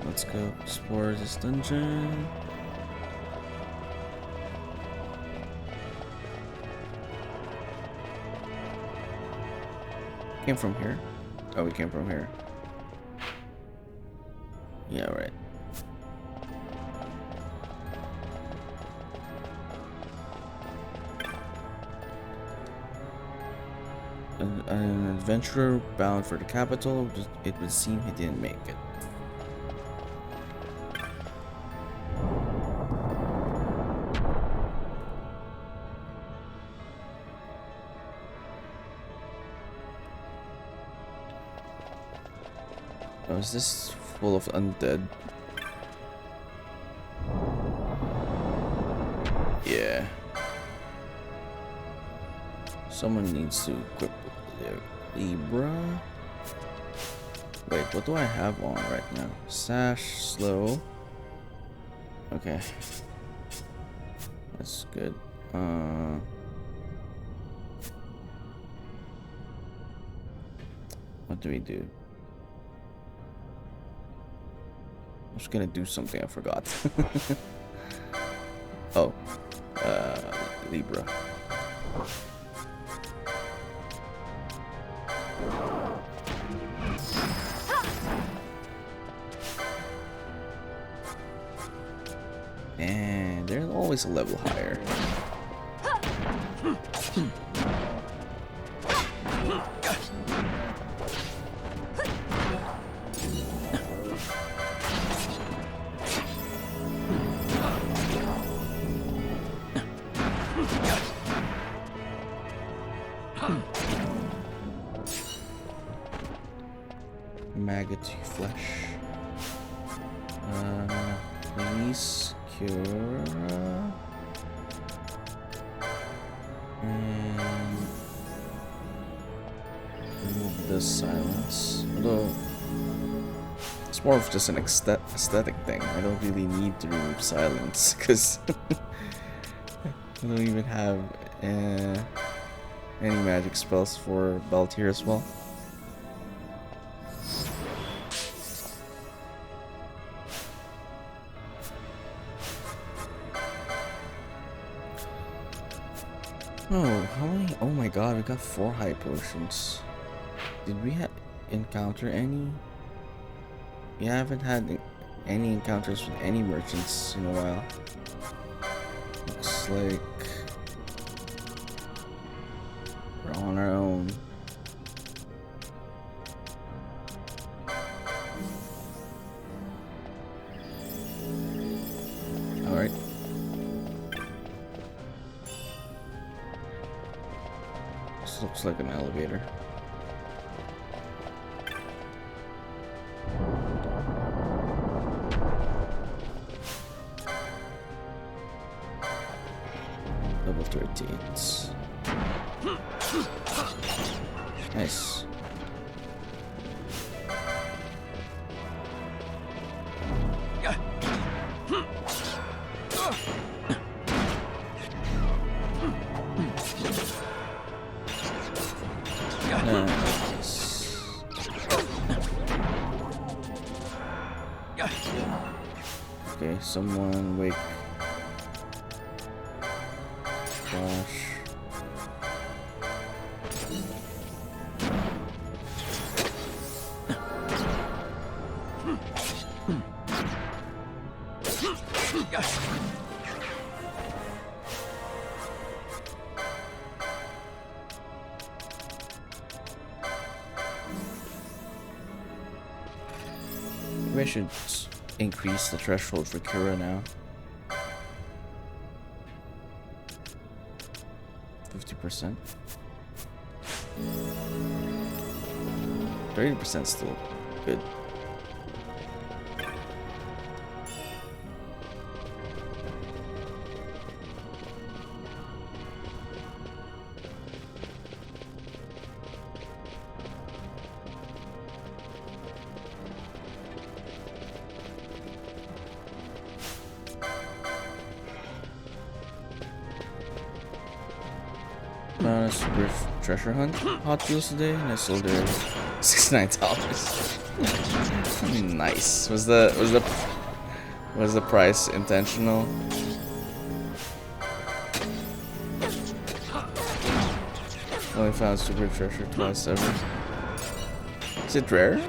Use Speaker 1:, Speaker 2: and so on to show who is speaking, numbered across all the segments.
Speaker 1: let's go explore this dungeon. Came from here? Oh, we came from here. Yeah, right. An adventurer bound for the capital. It would seem he didn't make it. Oh, is this full of undead? Yeah. Someone needs to equip Libra. Wait, what do I have on right now? Sash, slow. Okay. That's good. What do we do? I was gonna do something I forgot. Oh. Libra. And they're always a level higher. Maggot flesh. Please cure. And remove the silence. Although it's more of just an aesthetic thing. I don't really need to remove silence because I don't even have any magic spells for belt here as well. Oh, how many? Oh my god, we got 4 high potions. Did we encounter any? We haven't had any encounters with any merchants in a while. Looks like we're on our own. Alright. This looks like an elevator. Level 38. Nice. Okay, someone wake Josh. Maybe I should increase the threshold for Kira now. 50%. 30% still good. Super treasure hunt hot deals today, and I sold there $69. Nice. Was the price intentional? Only found super treasure twice ever. Is it rare?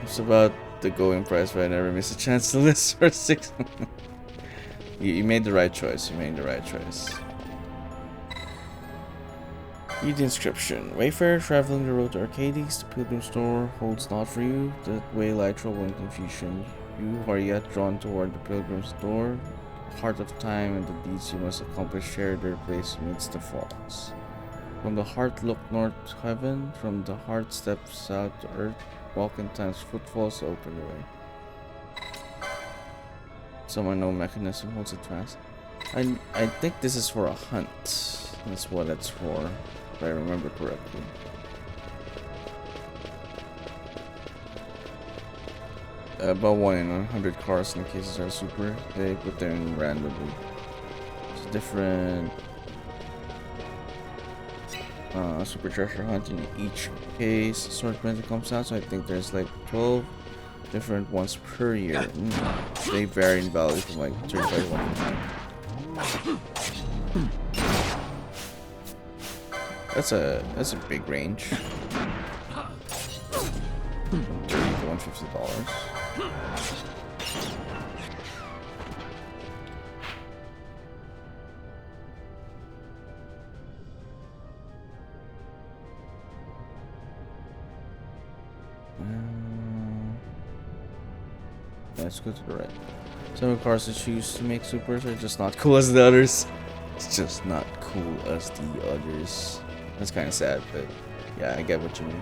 Speaker 1: It's about the going price, but I never miss a chance to list for 6. You made the right choice. You made the right choice. Read the inscription. Wayfarer traveling the road to Arcades, the pilgrim store holds not for you. The way lie trouble and confusion. You are yet drawn toward the pilgrim's door. Heart of time and the deeds you must accomplish share their place amidst the falls. From the heart look north to heaven. From the heart step south to earth. Walk in time's footfalls open the way. Somewhere no mechanism holds it fast. I think this is for a hunt. That's what it's for, if I remember correctly. About 1 in 100 cars in cases are super. They put them in randomly. It's different super treasure hunt in each case assortment that comes out. So I think there's like 12 different ones per year. They vary in value from like 35 That's a big range. From $30 to $150. Let's go to the right. Some of the cars that choose to make supers are just not cool as the others. It's just not cool as the others. That's kind of sad, but yeah, I get what you mean.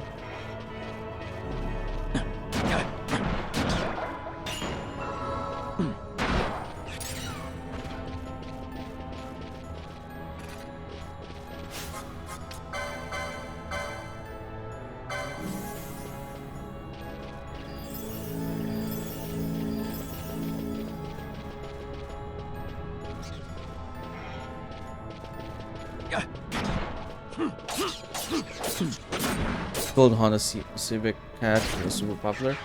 Speaker 1: Gold Honda Civic Hatch is super popular.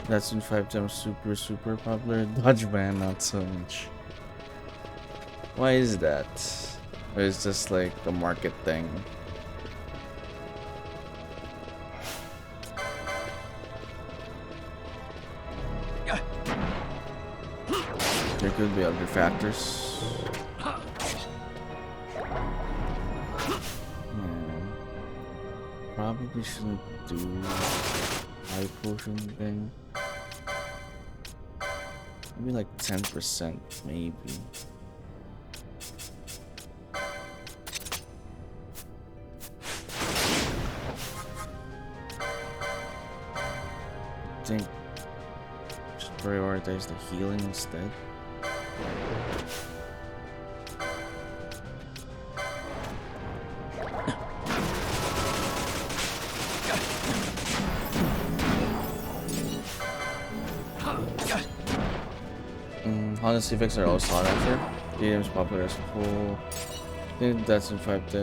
Speaker 1: That's in 5 times super popular. Dodge van not so much. Why is that? Or is just like a market thing? There could be other factors. Probably shouldn't do high potion thing. Maybe like 10%, maybe. I think just prioritize the healing instead. Honda Civics are all sought after. The game's popular as a whole. I think that's in fact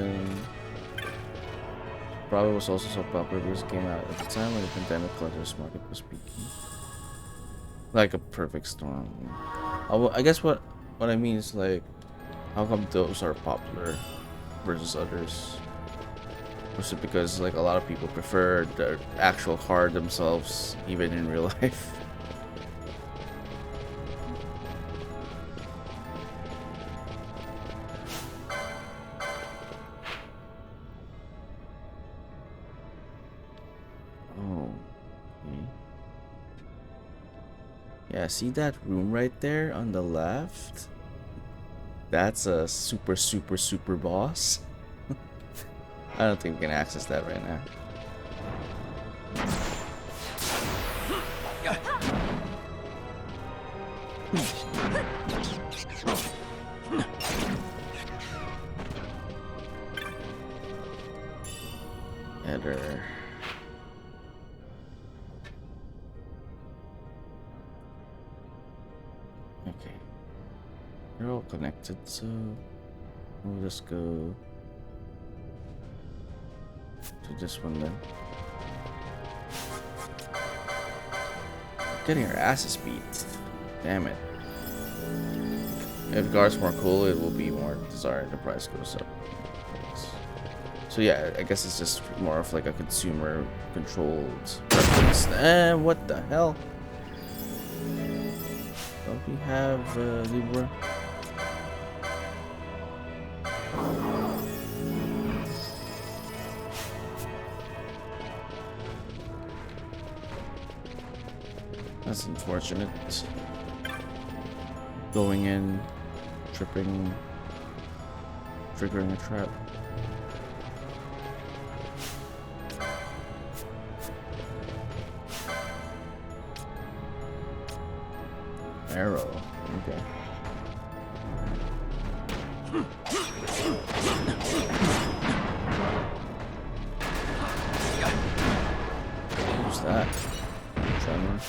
Speaker 1: probably was also so popular because it came out at the time when the pandemic collector's market was peaking. Like a perfect storm. I guess what I mean is like, how come those are popular versus others? Was it because like a lot of people prefer the actual card themselves even in real life? Yeah, see that room right there on the left? That's a super boss. I don't think we can access that right now. Header. Okay. They're all connected, so We'll just go to this one then. Getting our asses beat. Damn it. If guard's more cool, it will be more desired. The price goes up. So yeah, I guess it's just more of like a consumer controlled preference. What the hell? Don't we have Libra? That's unfortunate. Going in, tripping, triggering a trap. Arrow. Okay. Who's that? Tremor.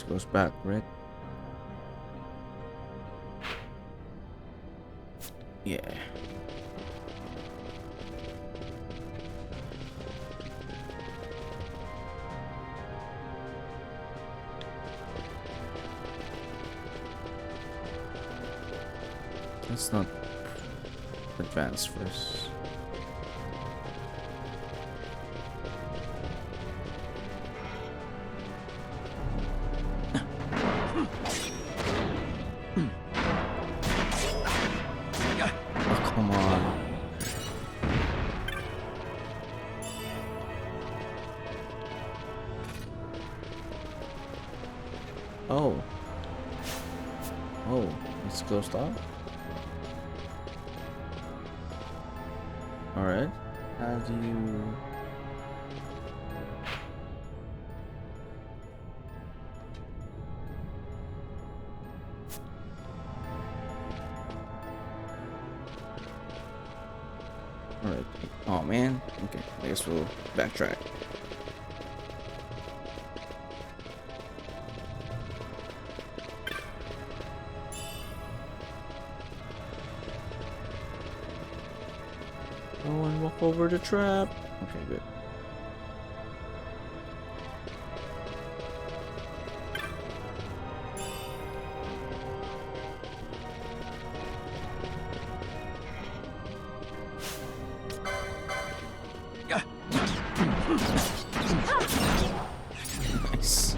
Speaker 1: Goes back, right? Yeah. Let's not advance first. Closed off. All right. How do you? All right. Oh man. Okay. I guess we'll backtrack. Over the trap. Okay, good. Nice.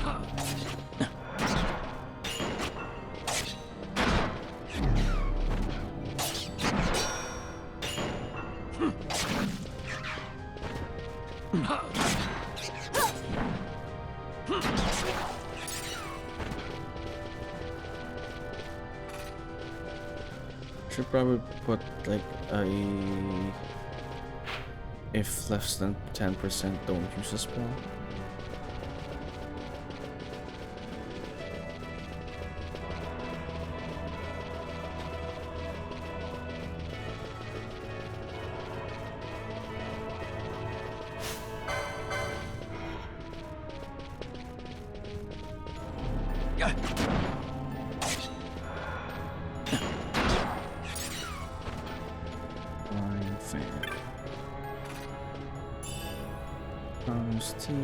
Speaker 1: Should probably put like a if less than 10% don't use a spell. Almost here.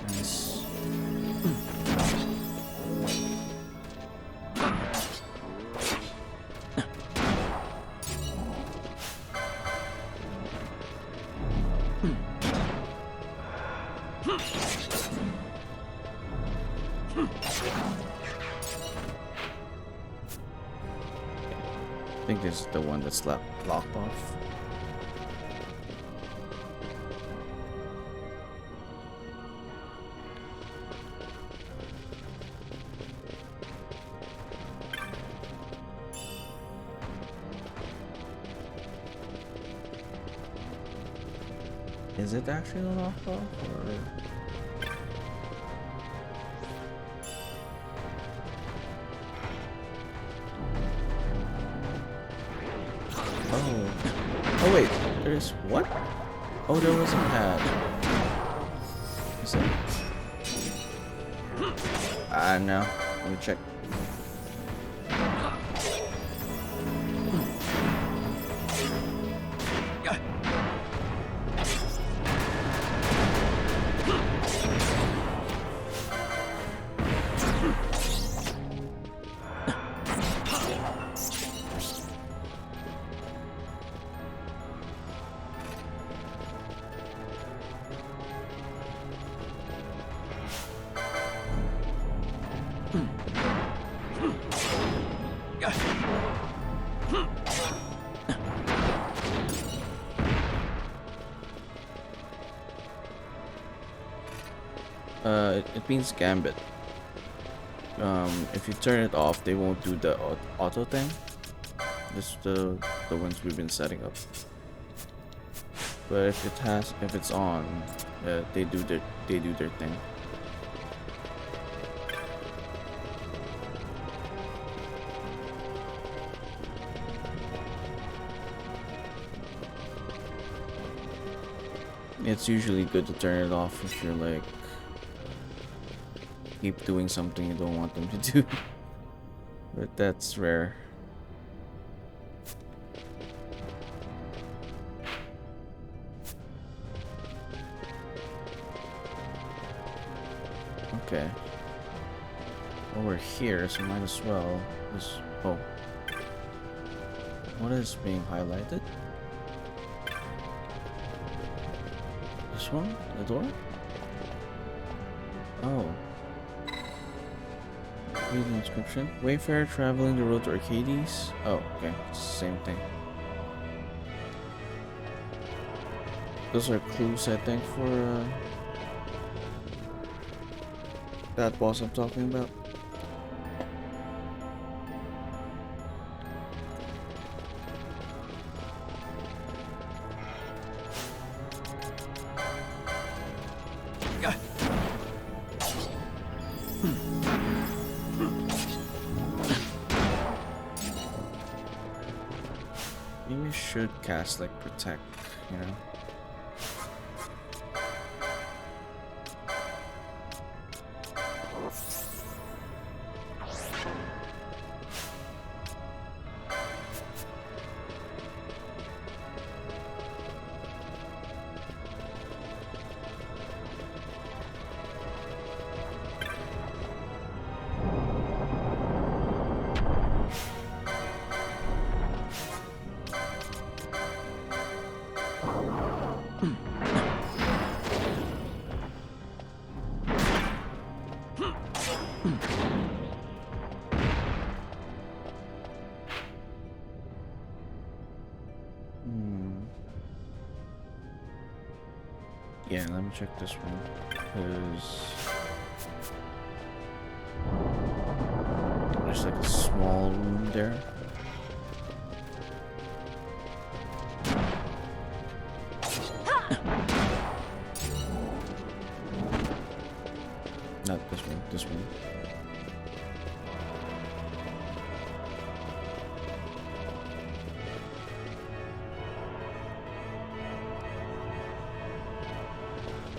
Speaker 1: Nice. I think this is the one that's locked off. Is it actually a knockoff or? Oh. Oh wait, there's what? Oh, there was a pad. Is it? No. Let me check. It means Gambit. If you turn it off, they won't do the auto thing. This is the ones we've been setting up. But if it's on, they do their thing. It's usually good to turn it off if you're like keep doing something you don't want them to do. But that's rare. Okay. Well, we're here, so might as well just... Oh. What is being highlighted? This one? The door? Oh. Read the inscription. Wayfarer traveling the road to Arcades. Oh, okay. It's the same thing. Those are clues, I think, for that boss I'm talking about. Maybe we should cast like protect, you know? Yeah, let me check this one, because there's like a small room there. Not this one, this one.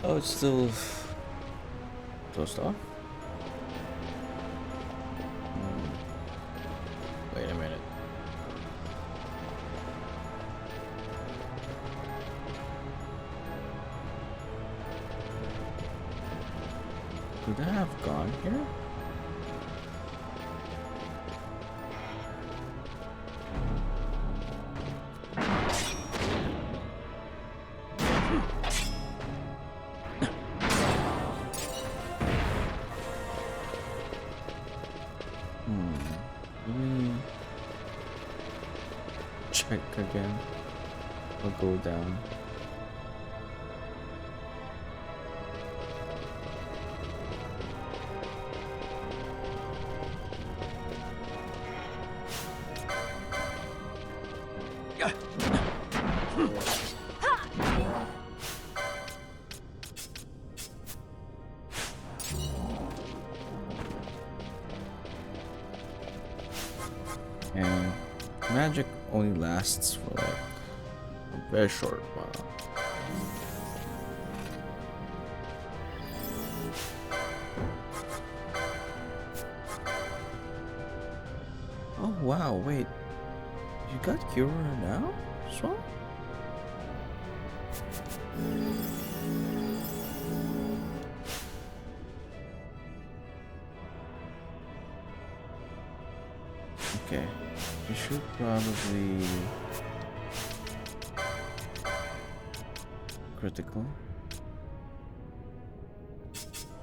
Speaker 1: Oh, it's still closed off? Wait a minute. Could I have gone here? Check again. I'll go down. And magic only lasts for like a very short while. Oh wow, wait. You got Cure now? So? Okay. You should probably critical.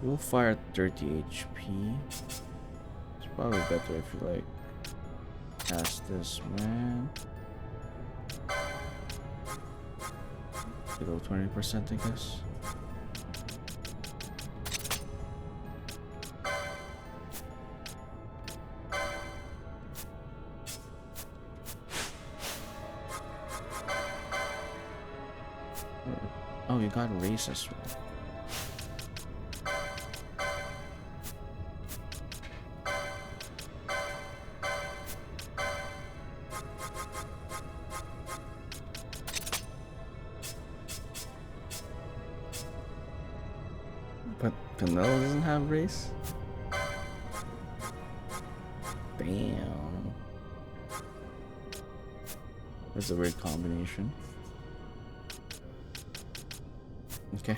Speaker 1: You'll fire 30 HP. It's probably better if you like cast this, man. Below 20%, I guess. Oh, you got race as well. But Canelo doesn't have race? Damn. That's a weird combination. Okay.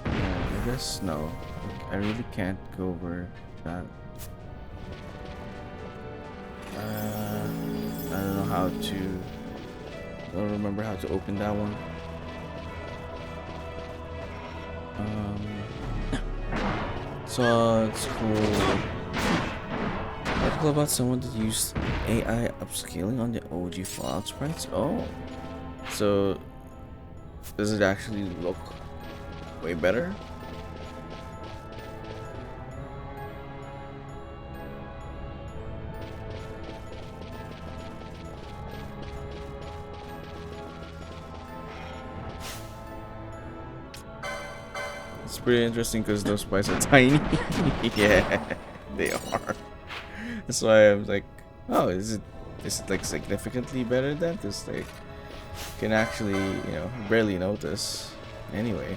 Speaker 1: I guess no. I really can't go over that. I don't know how to. I don't remember how to open that one. So it's cool. Article about someone that used AI upscaling on the OG Fallout sprites. Oh, so does it actually look way better? It's pretty interesting because those sprites are tiny. Yeah, they are. That's why I was like, oh, is it like significantly better than this? Like, you can actually, you know, barely notice. Anyway.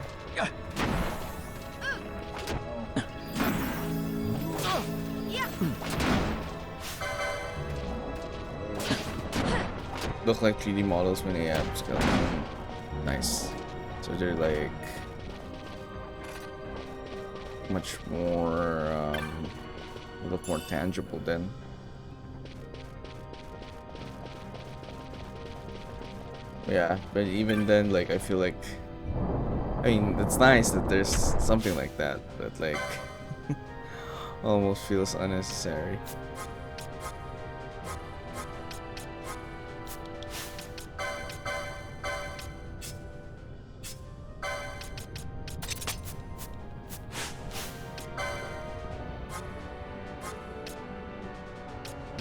Speaker 1: Look like 3D models when they upscale. Nice. So they're like much more look more tangible then. Yeah, but even then, like, I feel like, I mean, it's nice that there's something like that, but like almost feels unnecessary.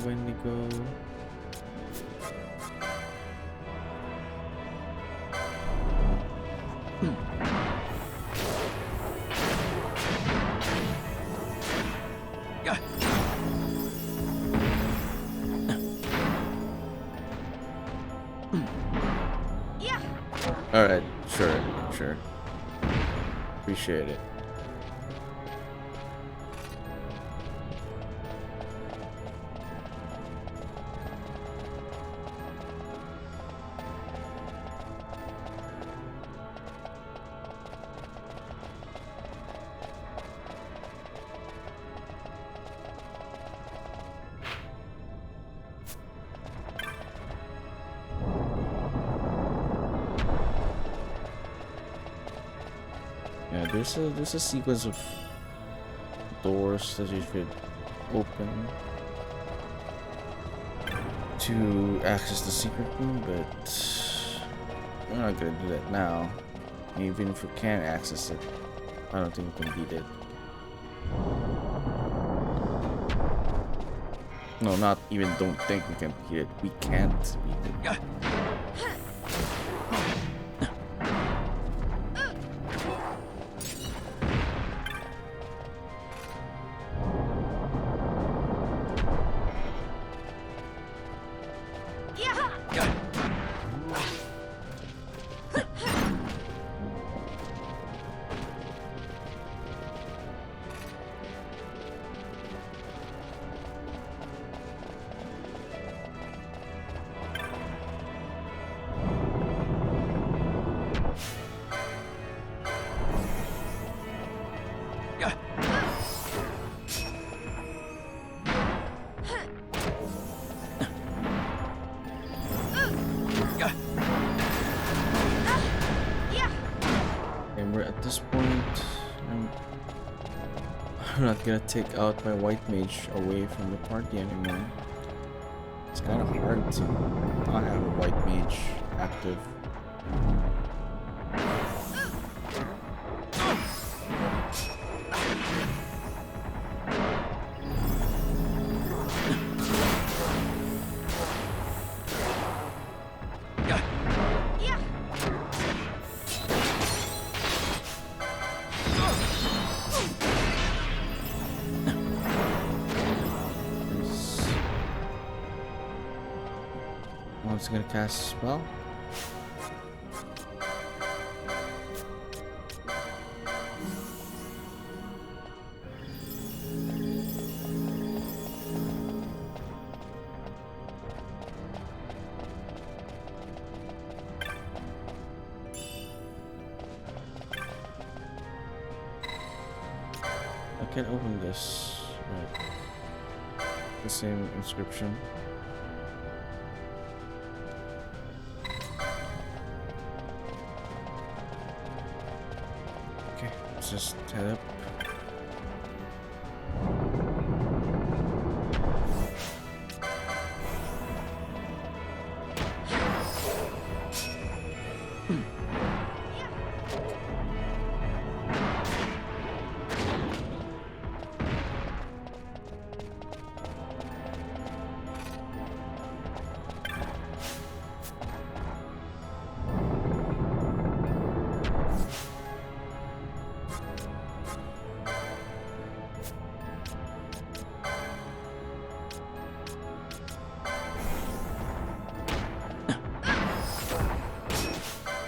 Speaker 1: Wendigo. Alright, sure. Appreciate it. Yeah, there's a sequence of doors that you should open to access the secret room, but I'm not gonna do that now. Even if we can access it, I don't think we can beat it. No, not even don't think we can beat it. We can't beat it. At this point, I'm not gonna take out my white mage away from the party anymore. It's kind of hard to not have a white mage active. It's gonna cast a spell. I can't open this. Right. The same inscription. Just head up.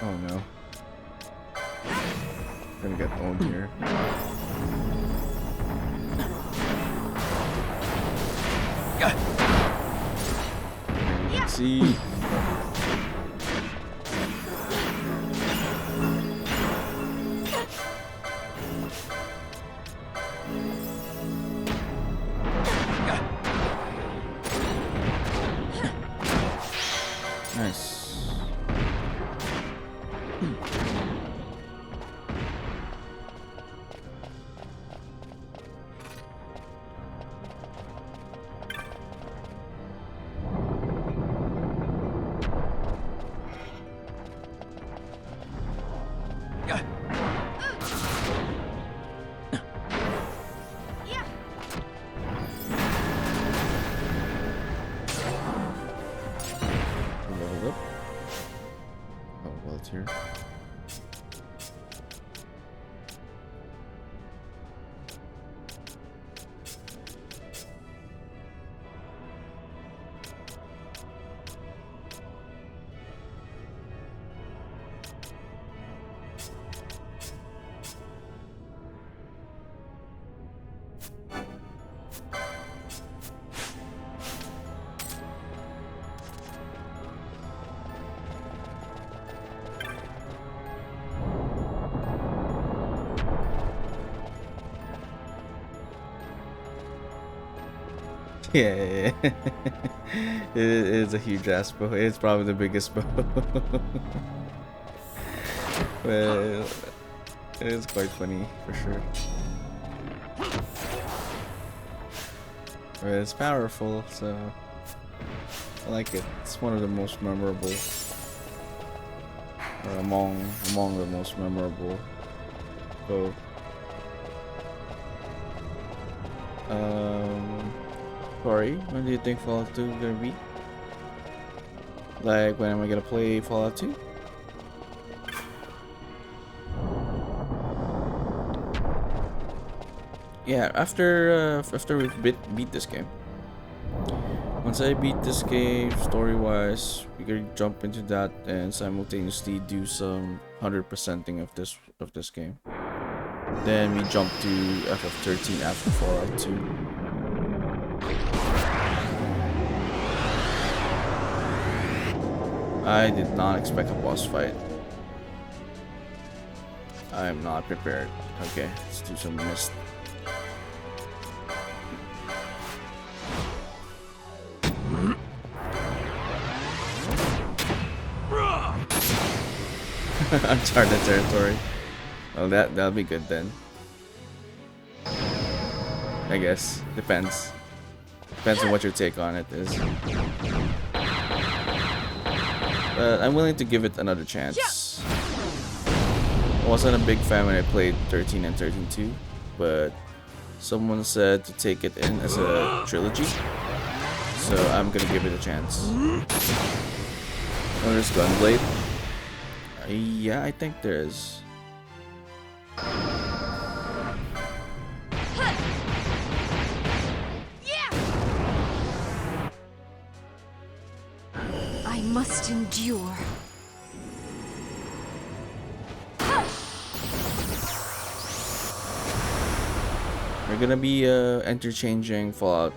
Speaker 1: Oh no. Gonna get owned here. Let's see. Nice. Here. Yeah. It is a huge ass bow. It's probably the biggest bow. Well, it is quite funny for sure. But it's powerful, so I like it. It's one of the most memorable, or among the most memorable bow. Corey, when do you think Fallout 2 is gonna be? Like, when am I gonna play Fallout 2? Yeah, after we beat this game. Once I beat this game, story-wise, we could jump into that and simultaneously do some 100%ing of this game. Then we jump to FF13 after Fallout 2. I did not expect a boss fight. I am not prepared. Okay, let's do some mist. Uncharted territory. Oh, that'll be good then. I guess depends on what your take on it is. But I'm willing to give it another chance. I wasn't a big fan when I played 13 and 13-2, but someone said to take it in as a trilogy, so I'm gonna give it a chance. Oh, there's Gunblade. Yeah, I think there is.
Speaker 2: I must endure.
Speaker 1: We're gonna be interchanging Fallout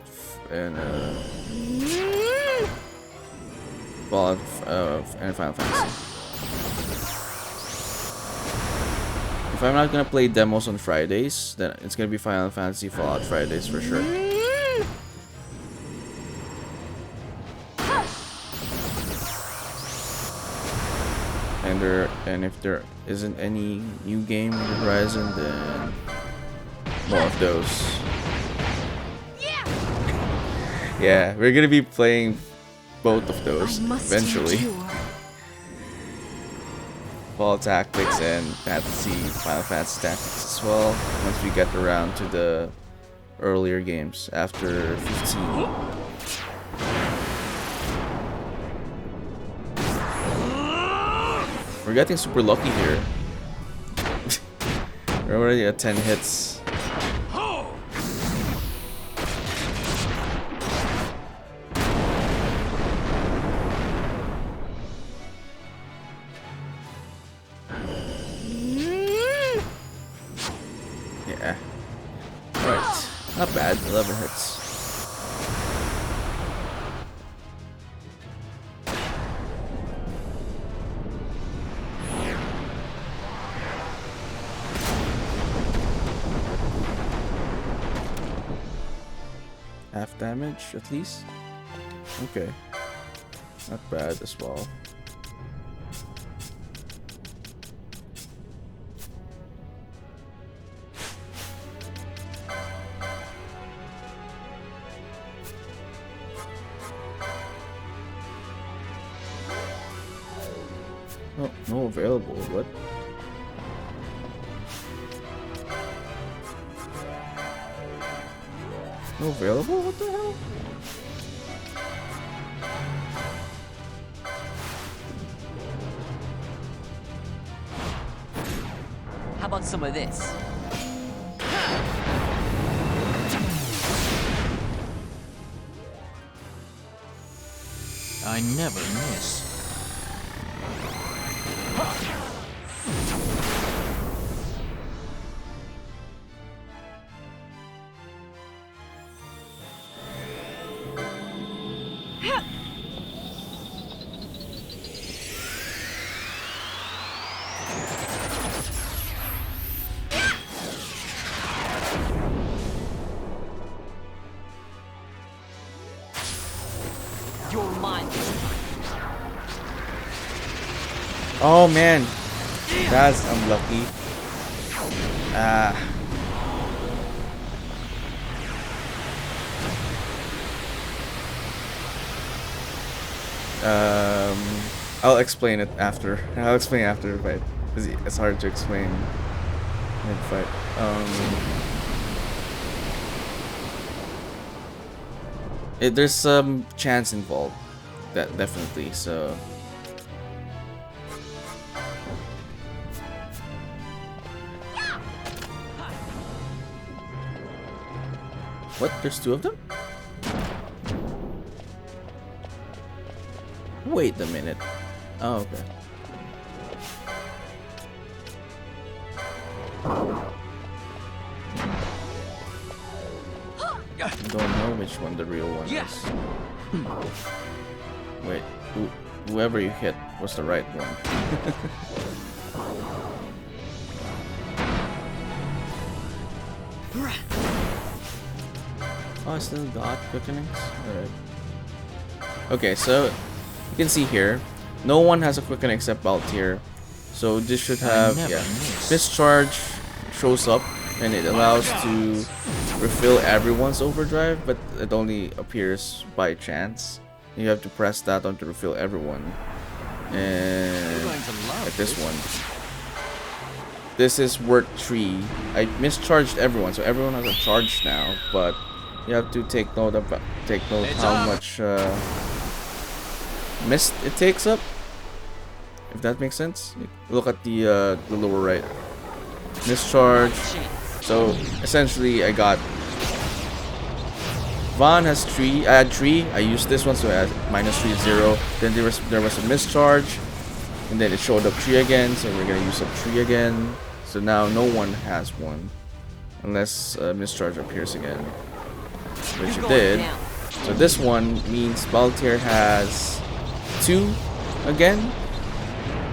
Speaker 1: and Fallout and Final Fantasy. If I'm not gonna play demos on Fridays, then it's gonna be Final Fantasy Fallout Fridays for sure. And if there isn't any new game on the horizon, then more of those. Yeah, we're gonna be playing both of those eventually. Fallout Tactics and Final Fantasy Tactics as well, once we get around to the earlier games after 15. We're getting super lucky here. We're already at 10 hits. Yeah. Alright. Not bad. 11 hits. Half damage at least. Okay. Not bad as well. Oh, no available. What? No available? What the hell?
Speaker 3: How about some of this? I never miss.
Speaker 1: Oh man, that's unlucky. I'll explain it after. I'll explain after the fight, because it's hard to explain mid-fight. There's some chance involved, that definitely. So what? There's two of them? Wait a minute. Oh, okay. Don't know which one the real one is. Wait, whoever you hit was the right one. Oh, I still got quickenings? Alright. Okay, so you can see here, no one has a quickening except Baltier. So this should have, yeah. Discharge shows up and it allows to refill everyone's overdrive, but it only appears by chance. You have to press that on to refill everyone. And at this one. This is worth 3. I mischarged everyone, so everyone has a charge now, but you have to take note how much mist it takes up. If that makes sense. Look at the lower right. Mischarge. So essentially I got Vaughn has 3. I had 3. I used this one, so I had -3, 0. Then there was a mischarge, and then it showed up 3 again. So we're gonna use up 3 again. So now no one has 1, unless mischarge appears again, which it did. So this one means Baltier has 2 again.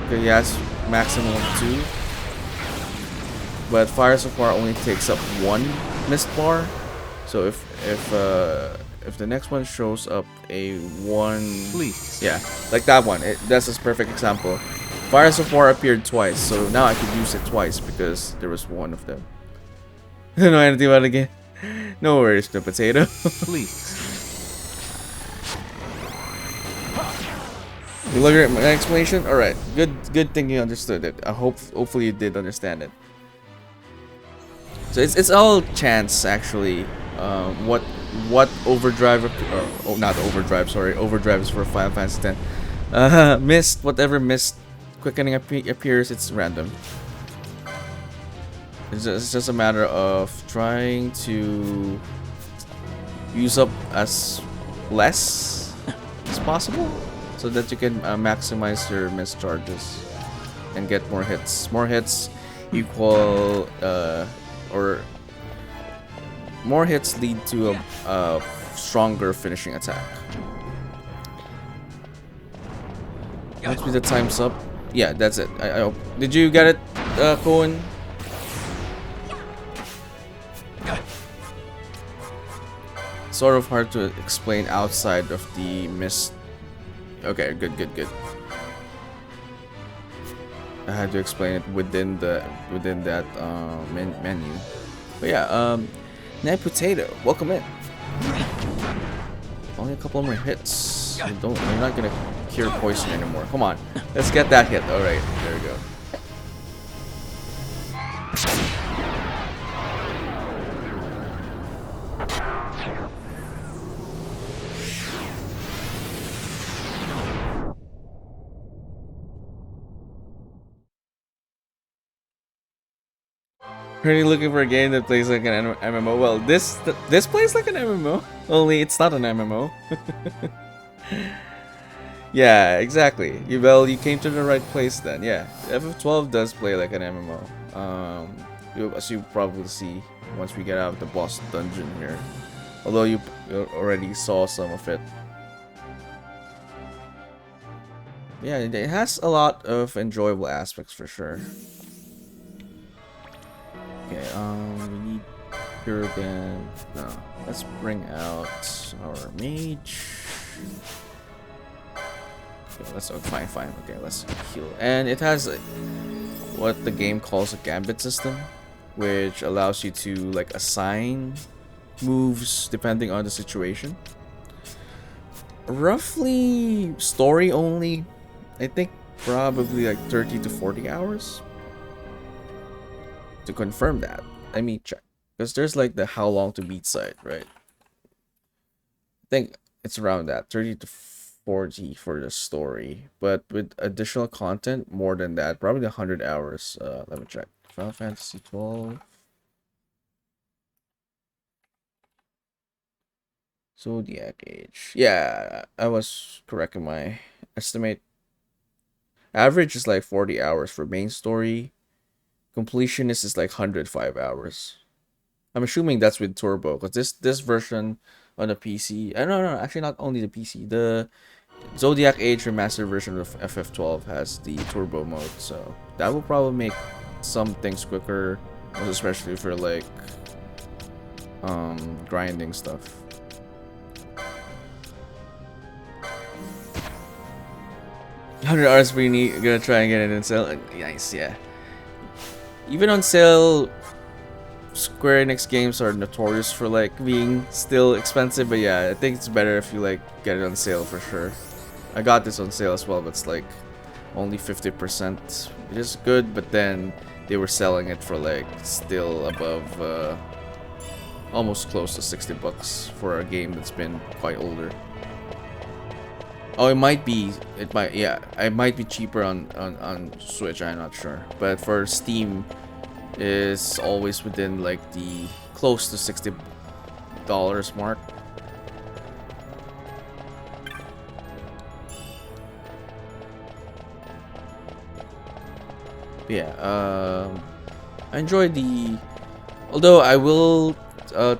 Speaker 1: Okay, he has maximum of 2. But Fire so far only takes up 1 mist bar. So if the next one shows up a 1,
Speaker 3: please,
Speaker 1: yeah, like that one, that's a perfect example. Fire so far appeared twice, so now I could use it twice because there was 1 of them. I don't know anything about it again. No worries, the potato.
Speaker 3: Please.
Speaker 1: You look at my explanation. All right, good thing you understood it. Hopefully you did understand it. So it's all chance actually. What overdrive not overdrive, sorry, overdrives for Final Fantasy X. Mist, whatever mist quickening appears, it's random. It's just a matter of trying to use up as less as possible so that you can maximize your mist charges and get more hits. More hits equal or more hits lead to a stronger finishing attack. Must be the time's up. Yeah, that's it. I hope. Did you get it, Cohen? Sort of hard to explain outside of the mist. Okay, good. I had to explain it within that menu. But yeah, Night Potato, welcome in. Only a couple more hits. You're not gonna cure poison anymore. Come on, let's get that hit. All right, there we go. Really looking for a game that plays like an MMO. Well, this plays like an MMO, only it's not an MMO. Yeah, exactly. You came to the right place then. Yeah, FF12 does play like an MMO. As you probably see once we get out of the boss dungeon here. Although you already saw some of it. Yeah, it has a lot of enjoyable aspects for sure. Okay, we need Purigan. No, let's bring out our mage. Okay, let's fine. Okay, let's heal. And it has what the game calls a gambit system, which allows you to like assign moves depending on the situation. Roughly story only, I think probably like 30 to 40 hours. To confirm that, let me check, because there's like the how long to beat site, right? think it's around that 30 to 40 for the story, but with additional content more than that, probably 100 hours. Let me check. Final Fantasy 12. Zodiac Age. Yeah, I was correct in my estimate. Average is like 40 hours for main story. Completionist is like 105 hours. I'm assuming that's with turbo, because this version on the PC. No, actually not only the PC. The Zodiac Age remastered version of FF12 has the turbo mode, so that will probably make some things quicker, most especially for like grinding stuff. $100 pretty neat. Gonna try and get it on sale. Nice, yeah. Even on sale, Square Enix games are notorious for like being still expensive, but yeah, I think it's better if you like get it on sale for sure. I got this on sale as well, but it's like only 50%, which is good, but then they were selling it for like still above almost close to 60 bucks for a game that's been quite older. Oh, it might be cheaper on Switch, I'm not sure. But for Steam, is always within like the close to $60 mark. Yeah, I enjoyed although I will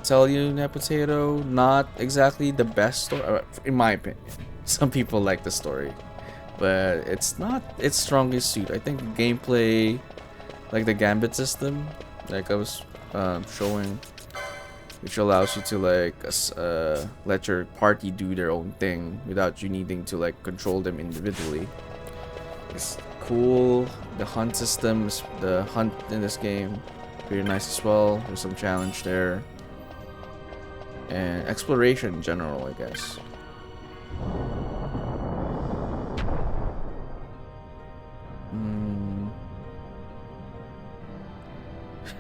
Speaker 1: tell you, Net Potato, not exactly the best story, in my opinion. Some people like the story, but it's not its strongest suit. I think gameplay, like the gambit system, like I was showing, which allows you to like let your party do their own thing without you needing to like control them individually. It's cool. The hunt systems, the hunt in this game, pretty nice as well. There's some challenge there, and exploration in general, I guess.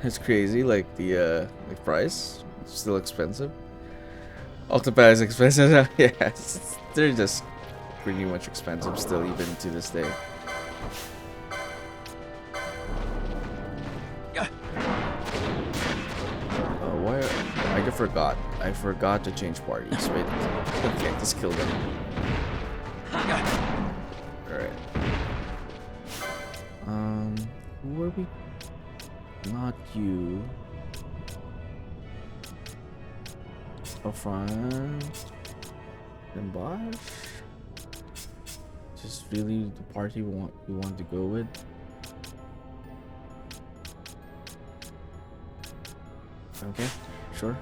Speaker 1: It's crazy, like the price. It's still expensive. Octopath is expensive now. Yeah, they're just pretty much expensive still, even to this day. Why? I forgot. I forgot to change parties. Wait. Okay, just kill them. Alright. Who are we? Not you. Oh, fine. Then Bosch. Just really the party we want to go with. Okay, sure.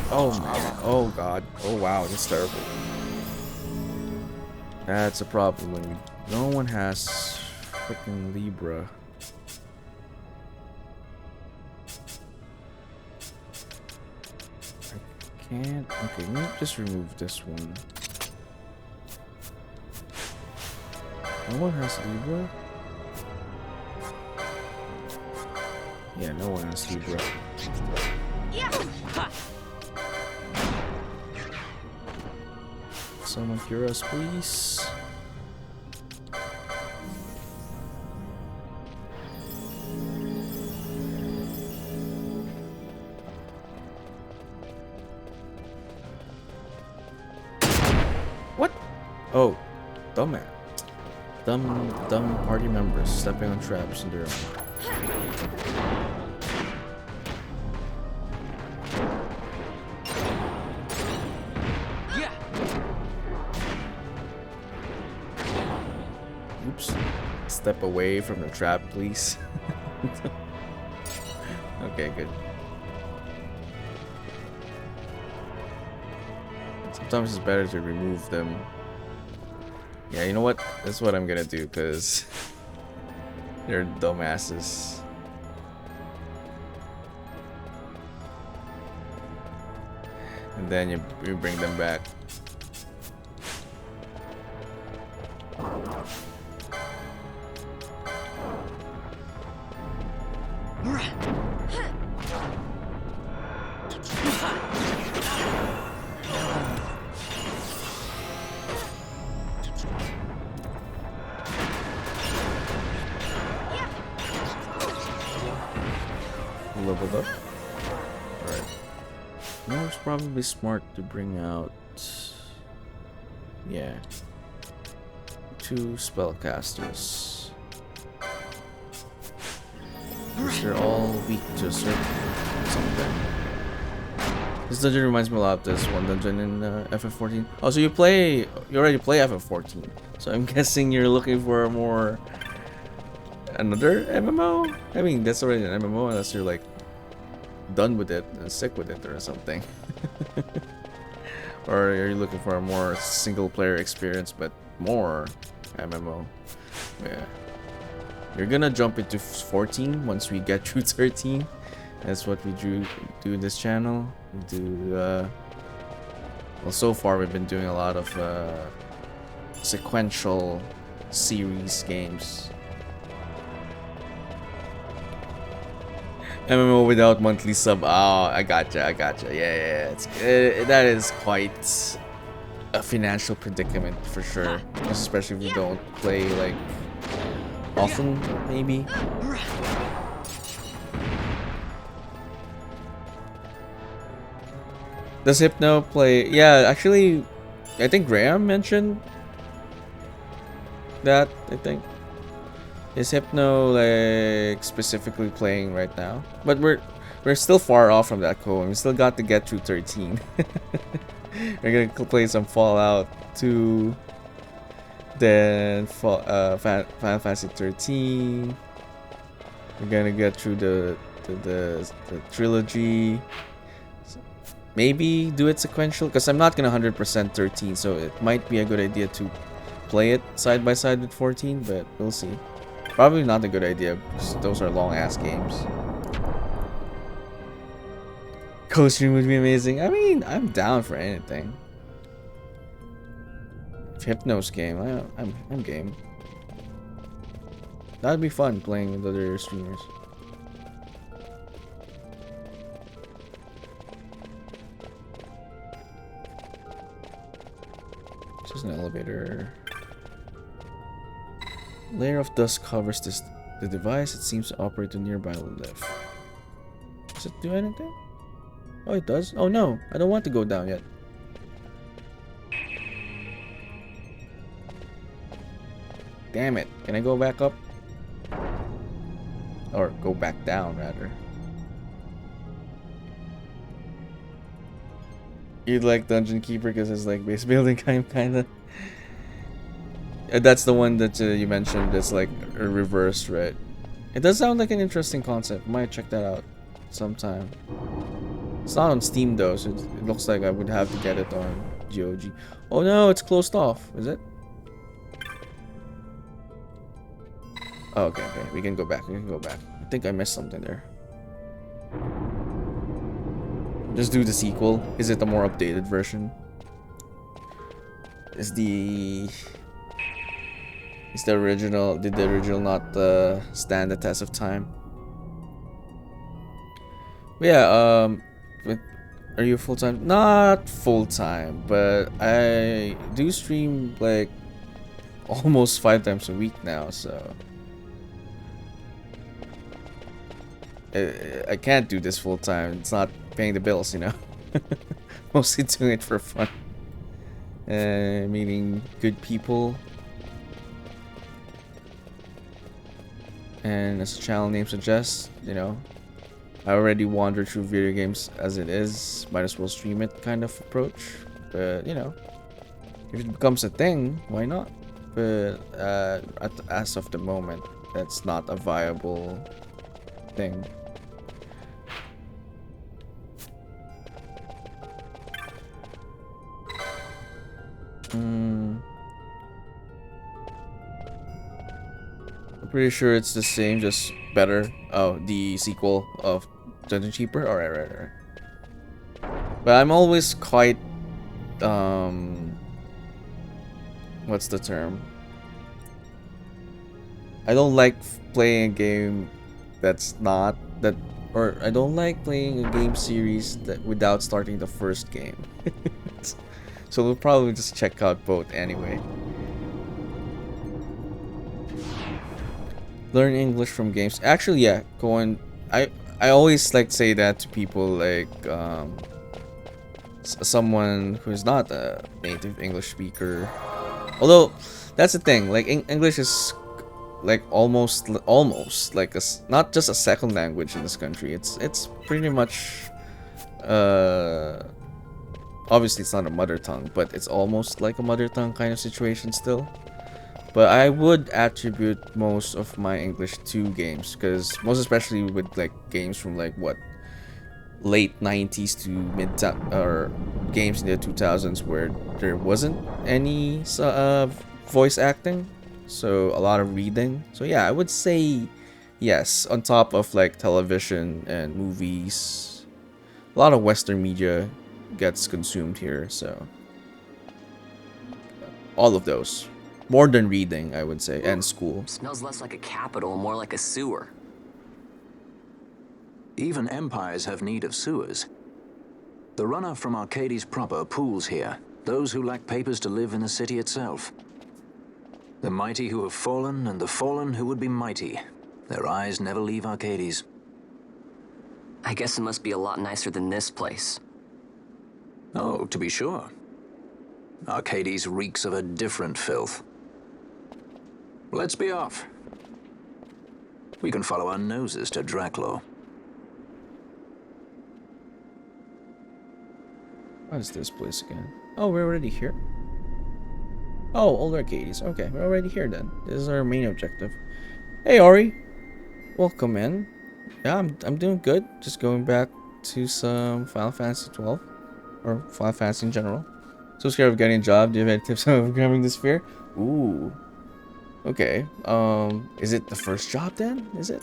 Speaker 1: Oh man, oh god, oh wow, that's terrible. That's a problem when no one has freaking Libra. I can't. Okay, let me just remove this one. No one has Libra? Yeah, no one has Libra. Someone cure us, please. What? Oh, dumbass. Dumb party members stepping on traps in their own. Oops. Step away from the trap, please. Okay, good. Sometimes it's better to remove them. Yeah, you know what? That's what I'm gonna do, because they're dumbasses. And then you bring them back. Alright. You know, it's probably smart to bring out... Yeah. 2 spellcasters. Because they're all weak to a certain something. This dungeon reminds me a lot of this one dungeon in FF14. Oh, so you already play FF14. So I'm guessing you're looking for a more... Another MMO? I mean, that's already an MMO unless you're like done with it and sick with it or something. Or are you looking for a more single player experience but more MMO? Yeah. You're gonna jump into 14 once we get through 13. That's what we do in this channel. We do well, so far we've been doing a lot of sequential series games. MMO without monthly sub. Oh, I gotcha. Yeah. That is quite a financial predicament for sure. Especially if you don't play like often, maybe. Does Hypno play? Yeah, actually, I think Graham mentioned that. I think. Is Hypno like specifically playing right now? But we're still far off from that goal. We still got to get through 13. We're gonna play some Fallout 2, then Final Fantasy 13. We're gonna get through the trilogy. Maybe do it sequential because I'm not gonna 100% 13, so it might be a good idea to play it side by side with 14, but we'll see. Probably not a good idea because those are long ass games. Co-stream would be amazing. I mean, I'm down for anything. If Hypno's game, I'm game. That'd be fun playing with other streamers. This is an elevator. Layer of dust covers the device. It seems to operate a nearby lift. Does it do anything? Oh, it does. Oh no, I don't want to go down yet. Damn it. Can I go back up? Or go back down, rather. You'd like Dungeon Keeper because it's like base building kind of. That's the one that you mentioned that's like a reverse, right? It does sound like an interesting concept. Might check that out sometime. It's not on Steam though, so it looks like I would have to get it on GOG. Oh no, it's closed off. Is it? Oh, okay. We can go back. I think I missed something there. Just do the sequel. Is it a more updated version? Is the original? Did the original not stand the test of time? But yeah. Are you full time? Not full time, but I do stream like almost 5 times a week now, so I can't do this full time. It's not paying the bills, you know. Mostly doing it for fun. Meeting good people. And as the channel name suggests, you know, I already wander through video games as it is. Might as well stream it kind of approach. But, you know, if it becomes a thing, why not? But as of the moment, that's not a viable thing. I'm pretty sure it's the same, just better. Oh, the sequel of Dungeon Keeper? Alright. But I'm always quite what's the term? I don't like playing a game that's not that, or I don't like playing a game series that without starting the first game. So we'll probably just check out both anyway. Learn English from games. Actually, yeah, I always like say that to people like someone who's not a native English speaker. Although that's the thing, like English is like almost like not just a second language in this country. It's pretty much uh obviously it's not a mother tongue, but it's almost like a mother tongue kind of situation still. But I would attribute most of my English to games, because most especially with like games from like what late 90s to or games in the 2000s where there wasn't any voice acting, so a lot of reading. So yeah, I would say yes, on top of like television and movies, a lot of Western media gets consumed here, so all of those. More than reading, I would say, and school.
Speaker 4: Smells less like a capital, more like a sewer.
Speaker 5: Even empires have need of sewers. The runoff from Arcades proper pools here, those who lack papers to live in the city itself. The mighty who have fallen, and the fallen who would be mighty. Their eyes never leave Arcades.
Speaker 4: I guess it must be a lot nicer than this place.
Speaker 5: Oh, to be sure. Arcades reeks of a different filth. Let's be off. We can follow our noses to Draclo.
Speaker 1: What is this place again? Oh, we're already here. Oh, old Arcades. Okay, we're already here then. This is our main objective. Hey, Ori. Welcome in. Yeah, I'm doing good. Just going back to some Final Fantasy 12. Or Final Fantasy in general. So scared of getting a job. Do you have any tips on overcoming this fear? Ooh. Okay. Is it the first job then? Is it?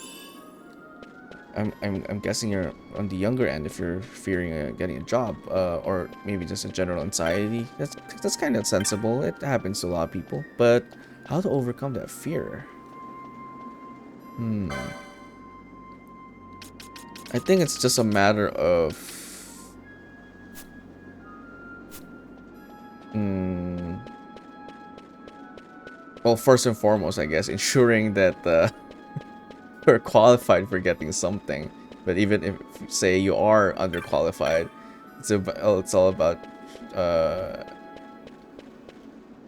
Speaker 1: I'm guessing you're on the younger end if you're fearing getting a job, or maybe just a general anxiety. That's kind of sensible. It happens to a lot of people. But how to overcome that fear? I think it's just a matter of well, first and foremost, I guess, ensuring that you're qualified for getting something. But even if, say, you are underqualified, it's all about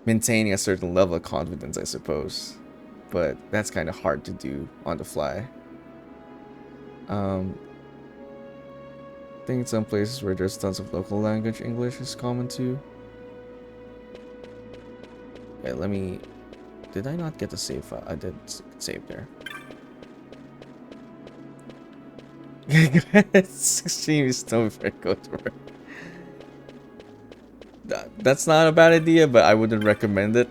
Speaker 1: maintaining a certain level of confidence, I suppose. But that's kind of hard to do on the fly. I think in some places where there's tons of local language, English is common too. Okay, let me... Did I not get the save file? I did save there. 16 is still very good to work. That's not a bad idea, but I wouldn't recommend it.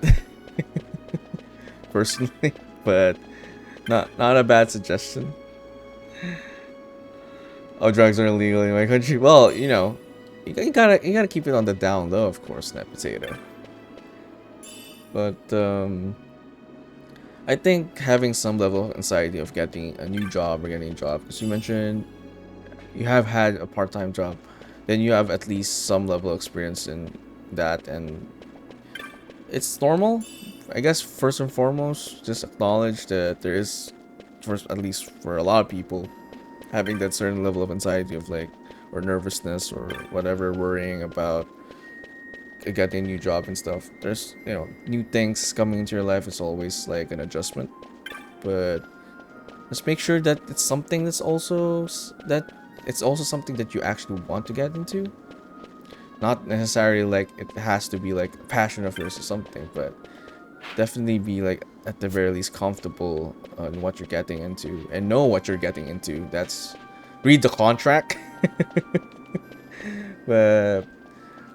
Speaker 1: Personally, but not a bad suggestion. Oh, drugs are illegal in my country. Well, you know, you gotta keep it on the down low, of course, Snap Potato. But I think having some level of anxiety of getting a new job or getting a job, because you mentioned you have had a part-time job, then you have at least some level of experience in that, and it's normal. I guess first and foremost, just acknowledge that there is, first, at least for a lot of people, having that certain level of anxiety of like, or nervousness or whatever, worrying about getting a new job and stuff. There's, you know, new things coming into your life is always like an adjustment, but just make sure that it's something that's also something that you actually want to get into. Not necessarily like it has to be like a passion of yours or something, but definitely be like at the very least comfortable in what you're getting into and know what you're getting into. That's read the contract. But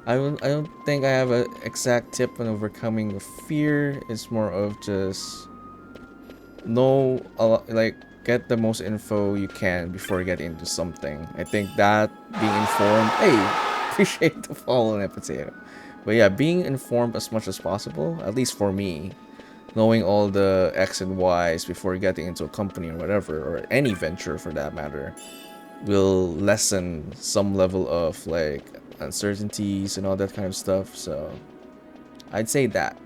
Speaker 1: I don't think I have an exact tip on overcoming the fear. It's more of just know like get the most info you can before getting into something. I think that being informed. Hey, appreciate the follow on potato. But yeah, being informed as much as possible, at least for me, knowing all the X and Y's before getting into a company or whatever, or any venture for that matter, will lessen some level of like uncertainties and all that kind of stuff. So I'd say that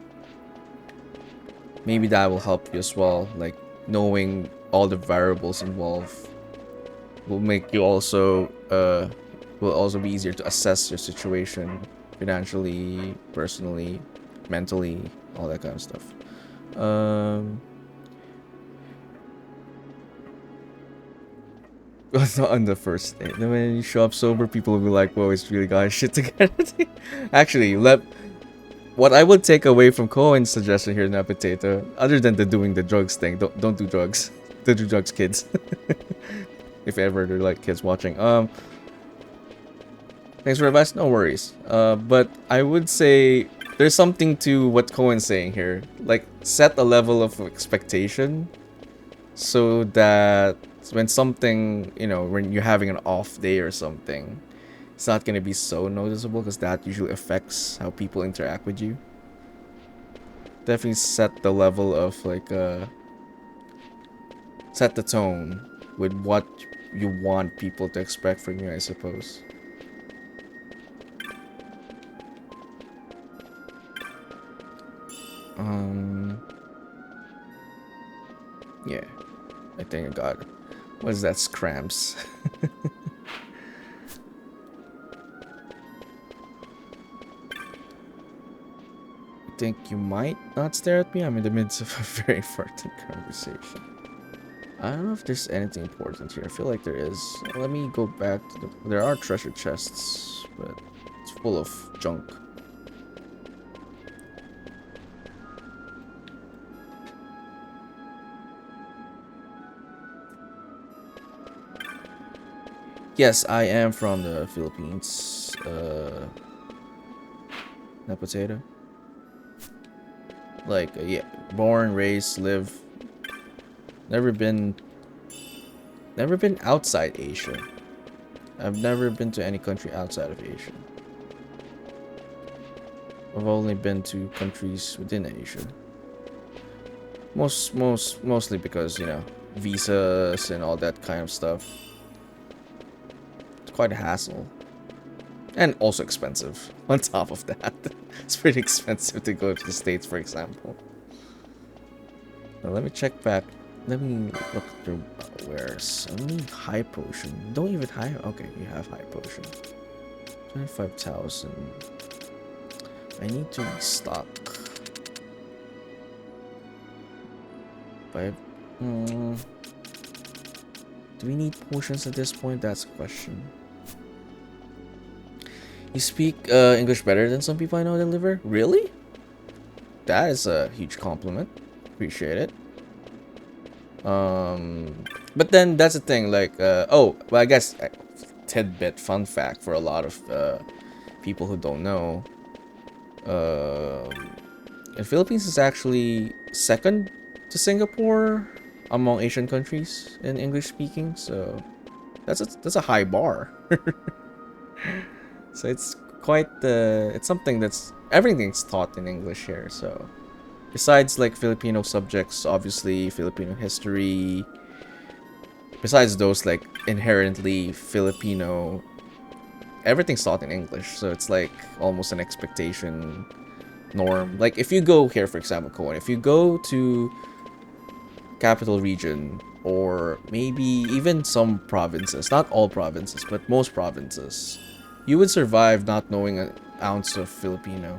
Speaker 1: maybe that will help you as well, like knowing all the variables involved. will make you also will also be easier to assess your situation financially, personally, mentally, all that kind of stuff. Not on the first day. Then when you show up sober, people will be like, "Whoa, it's really got his shit together." Actually, what I would take away from Cohen's suggestion here in that potato, other than the doing the drugs thing, don't do drugs. Don't do drugs, kids. If ever there are like kids watching. Thanks for advice. No worries. But I would say there's something to what Cohen's saying here. Like, set a level of expectation so that when something, you know, when you're having an off day or something, it's not going to be so noticeable because that usually affects how people interact with you. Definitely set the level of like set the tone with what you want people to expect from you, I suppose. Yeah, I think I got it. What is that? Scramps. I think you might not stare at me. I'm in the midst of a very important conversation. I don't know if there's anything important here. I feel like there is. Let me go back to the... There are treasure chests, but it's full of junk. Yes, I am from the Philippines. That potato. Like, yeah, born, raised, live. Never been outside Asia. I've never been to any country outside of Asia. I've only been to countries within Asia. Mostly because, you know, visas and all that kind of stuff. It's quite a hassle. And also expensive. On top of that, it's pretty expensive to go to the States, for example. Now, let me check back. Let me look through wares. I need high potion. Don't even high. Okay, you have high potion. 25,000. I need to restock. Do we need potions at this point? That's a question. You speak English better than some people I know that live here? Really? That is a huge compliment. Appreciate it. But then that's the thing, like, oh, well, I guess tidbit fun fact for a lot of people who don't know. The Philippines is actually second to Singapore among Asian countries in English speaking, so that's a high bar. So it's quite it's something that's everything's taught in English here. So besides like Filipino subjects, obviously Filipino history. Besides those like inherently Filipino, everything's taught in English. So it's like almost an expectation norm. Like if you go here, for example, Cohen, if you go to Capital Region or maybe even some provinces, not all provinces, but most provinces, you would survive not knowing an ounce of Filipino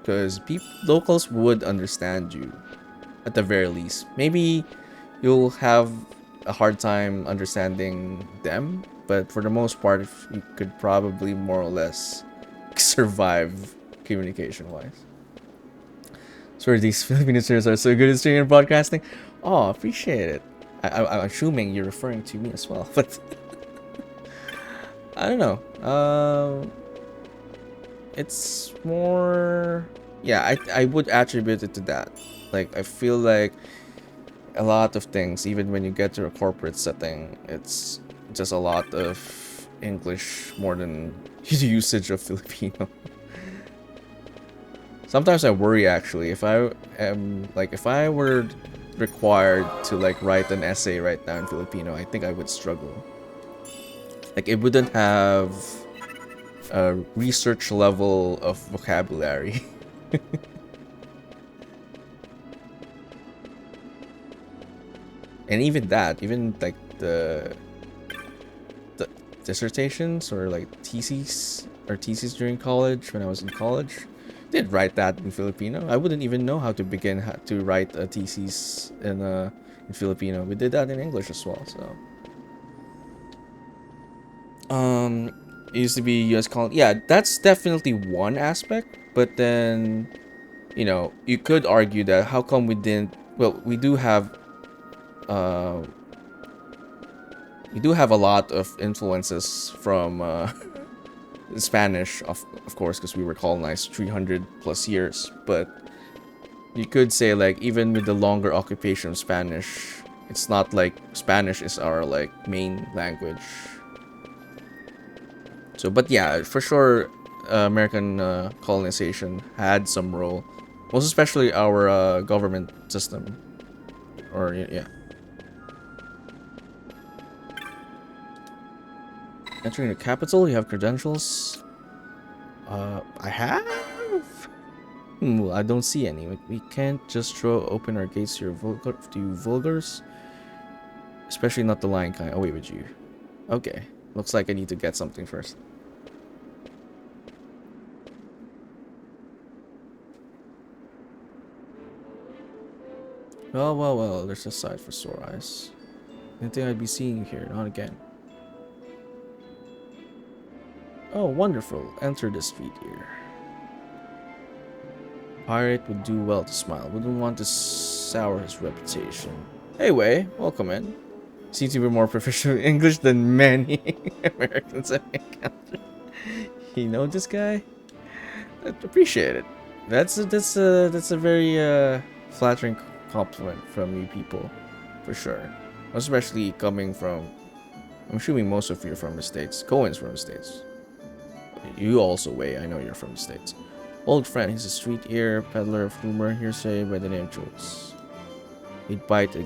Speaker 1: because locals would understand you at the very least. Maybe you'll have a hard time understanding them, but for the most part, you could probably more or less survive communication-wise. Sorry, these Filipino series are so good at streaming and broadcasting. Oh, appreciate it. I'm assuming you're referring to me as well, but I don't know. It's more, yeah, I would attribute it to that. Like, I feel like a lot of things, even when you get to a corporate setting, it's just a lot of English more than usage of Filipino. Sometimes I worry actually if I were required to like write an essay right now in Filipino, I think I would struggle. Like it wouldn't have a research level of vocabulary. And even that, even like the dissertations or like theses during college when I was in college. Did write that in Filipino. I wouldn't even know how to begin to write a thesis in Filipino. We did that in English as well. So, it used to be U.S. colony. Yeah, that's definitely one aspect. But then, you could argue that how come we didn't? Well, we do have a lot of influences from Spanish, of course, because we were colonized 300 plus years. But you could say, like, even with the longer occupation of Spanish, it's not like Spanish is our like main language. So, but yeah, for sure, American colonization had some role, most especially our government system. Or yeah. Entering the capital, you have credentials. I have. Well, I don't see any. We can't just throw open our gates to you vulgars. Especially not the lion kind. Oh, wait, would you? Okay. Looks like I need to get something first. Well, there's a sight for sore eyes. Didn't think I'd be seeing you here, not again. Oh, wonderful. Enter the street here. Pirate would do well to smile. Wouldn't want to sour his reputation. Hey, Wei. Welcome in. Seem to be more proficient in English than many Americans I've encountered. You know this guy? I appreciate it. That's a very flattering compliment from you people, for sure. Especially coming from, I'm assuming most of you are from the States. Cohen's from the States. You also, Wei. I know you're from the States. Old friend, he's a street ear, peddler of rumor, hearsay by the name Jules. He'd bite a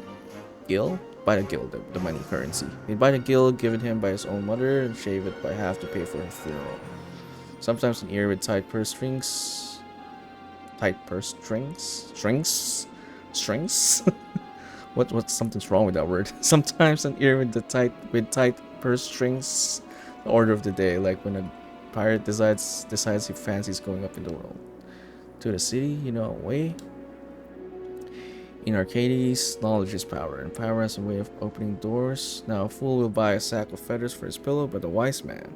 Speaker 1: gill? Bite a gill, the money currency. He'd bite a gill given him by his own mother and shave it by half to pay for her funeral. Sometimes an ear with tight purse strings. Tight purse strings? Strings? What's something's wrong with that word? Sometimes an ear with tight purse strings. The order of the day, like when a pirate decides he fancies going up in the world. To the city, way. In Arcades, knowledge is power, and power has a way of opening doors. Now a fool will buy a sack of feathers for his pillow, but a wise man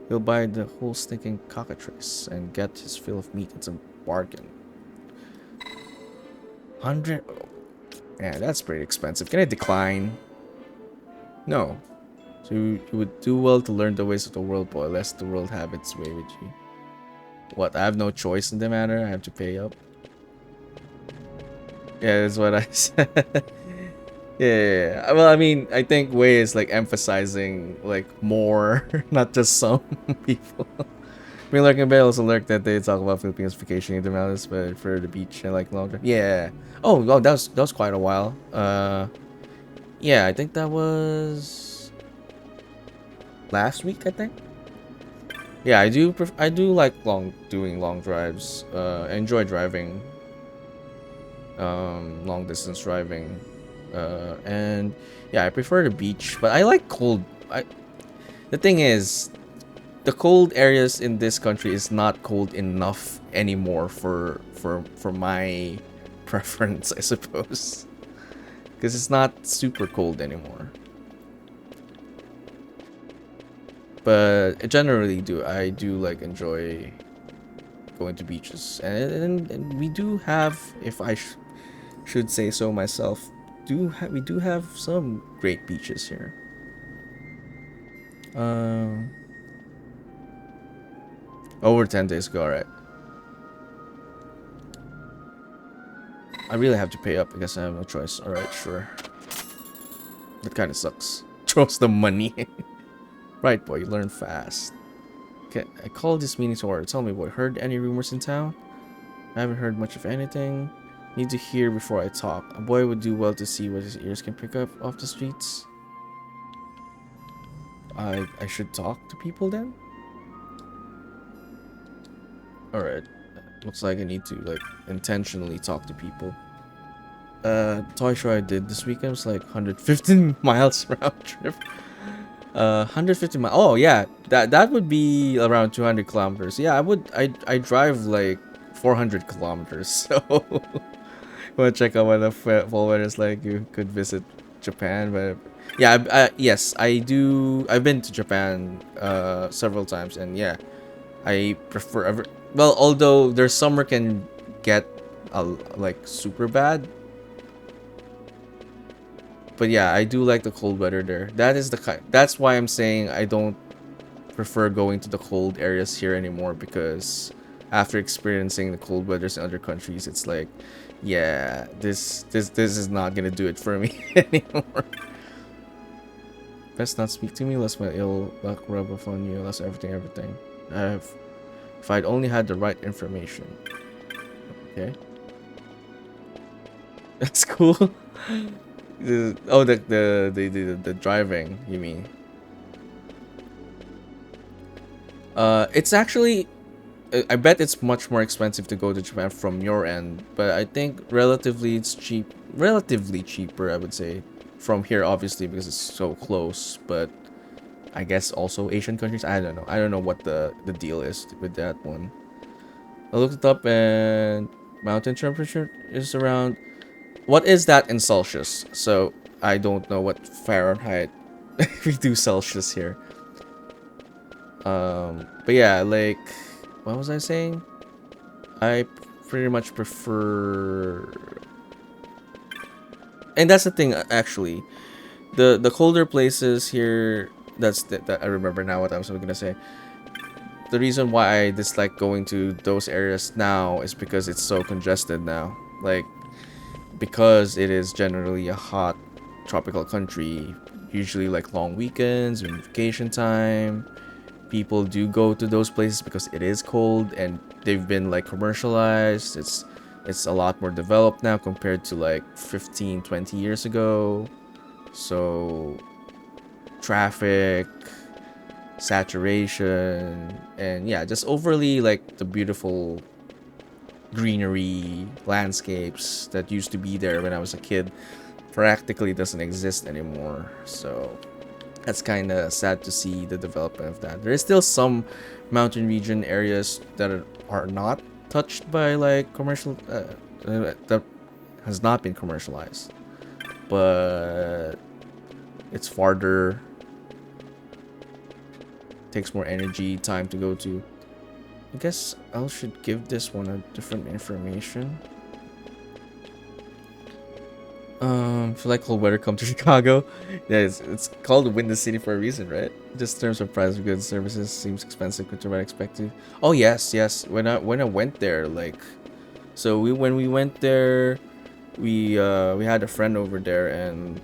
Speaker 1: will buy the whole stinking cockatrice and get his fill of meat. It's a bargain. 100. Yeah, that's pretty expensive. Can I decline? No. So you would do well to learn the ways of the world, boy, lest the world have its way with you. What, I have no choice in the matter? I have to pay up? Yeah, that's what I said. Yeah. Well, I mean, I think Wei is like emphasizing like more, not just some people. I mean, like in also lurk that they talk about Filipinos vacationing to Malice, but for the beach and like long drive. Yeah. Oh, well, that was quite a while. Yeah, I think that was last week, I think. Yeah, I do like doing long drives. I enjoy driving. Long distance driving. And yeah, I prefer the beach, but I like cold. The thing is, the cold areas in this country is not cold enough anymore for my preference, I suppose, because it's not super cold anymore. But I generally I do like enjoy going to beaches, and we do have, if I should say so myself, we do have some great beaches here. Over 10 days ago, alright. I really have to pay up. I guess I have no choice. Alright, sure. That kind of sucks. Throws the money. Right, boy, you learn fast. Okay, I called this meeting to order. Tell me, boy, heard any rumors in town? I haven't heard much of anything. Need to hear before I talk. A boy would do well to see what his ears can pick up off the streets. I should talk to people then? Alright. Looks like I need to like intentionally talk to people. Toy show I did this weekend was like 115 miles round trip. 150 miles. Oh yeah, that would be around 200 kilometers. Yeah, I drive like 400 kilometers. So want to check out what the fall weather is like. You could visit Japan, but yeah, yes, I do. I've been to Japan several times, and yeah, I prefer well, although their summer can get like super bad, but yeah, I do like the cold weather there. That is the kind. That's why I'm saying I don't prefer going to the cold areas here anymore, because after experiencing the cold weathers in other countries, it's like, yeah, this is not gonna do it for me anymore. Best not speak to me, lest my ill luck rub off on you, lest everything. If I'd only had the right information. Okay. That's cool. Oh, the driving, you mean? It's actually, I bet it's much more expensive to go to Japan from your end, but I think relatively cheaper, I would say, from here, obviously, because it's so close. But I guess also Asian countries, I don't know. I don't know what the deal is with that one. I looked it up, and mountain temperature is around, what is that in Celsius? So I don't know what Fahrenheit we do Celsius here. But yeah, like, what was I saying? I pretty much prefer, and that's the thing, actually, the colder places here. That I remember now what I was gonna say. The reason why I dislike going to those areas now is because it's so congested now. Like, because it is generally a hot tropical country, usually like long weekends and vacation time, people do go to those places because it is cold, and they've been like commercialized. It's a lot more developed now compared to like 15-20 years ago. So traffic, saturation, and yeah, just overly like the beautiful greenery landscapes that used to be there when I was a kid practically doesn't exist anymore. So that's kind of sad to see the development of that. There is still some mountain region areas that are not touched by like commercial that has not been commercialized, but it's farther, takes more energy, time to go to. I guess I should give this one a different information. If you like cold weather, come to Chicago. Yeah, it's called the Windy City for a reason, right? Just in terms of price of goods and services, seems expensive compared to what I expected. Oh yes. When I went there, like, so when we went there, we had a friend over there, and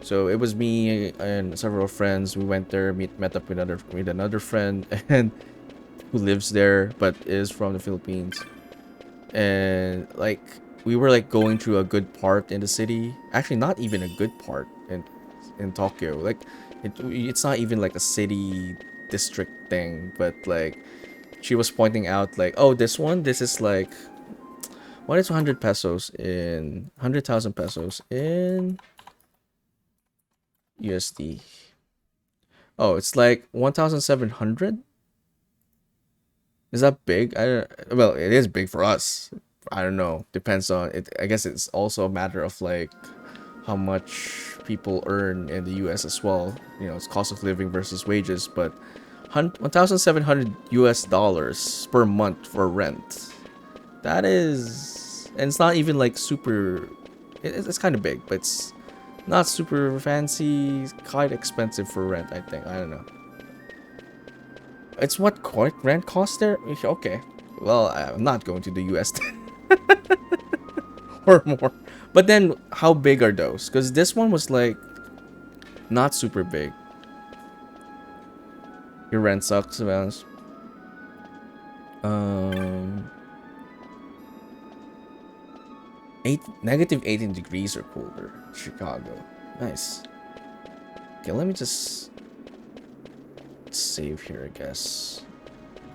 Speaker 1: so it was me and several friends. We went there, met up with another friend, and who lives there but is from the Philippines, and like, we were like going through a good part in the city. Actually, not even a good part in Tokyo. Like, it's not even like a city district thing, but like, she was pointing out like, oh, this is like, what is 100 pesos in 100,000 pesos in USD? Oh, it's like 1,700. Is that big? Well, it is big for us. I don't know. Depends on it. I guess it's also a matter of like how much people earn in the US as well. You know, it's cost of living versus wages, but 1,700 US dollars per month for rent. That is, and it's not even like super, it's kind of big, but it's not super fancy. It's quite expensive for rent, I think. I don't know. It's what rent costs there? Okay. Well, I'm not going to the US or more. But then, how big are those? Because this one was like not super big. Your rent sucks, to be honest. Negative 18 degrees or colder. Chicago. Nice. Okay, let me just save here, I guess,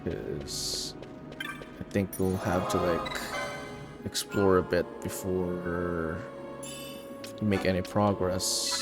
Speaker 1: because I think we'll have to like explore a bit before we make any progress.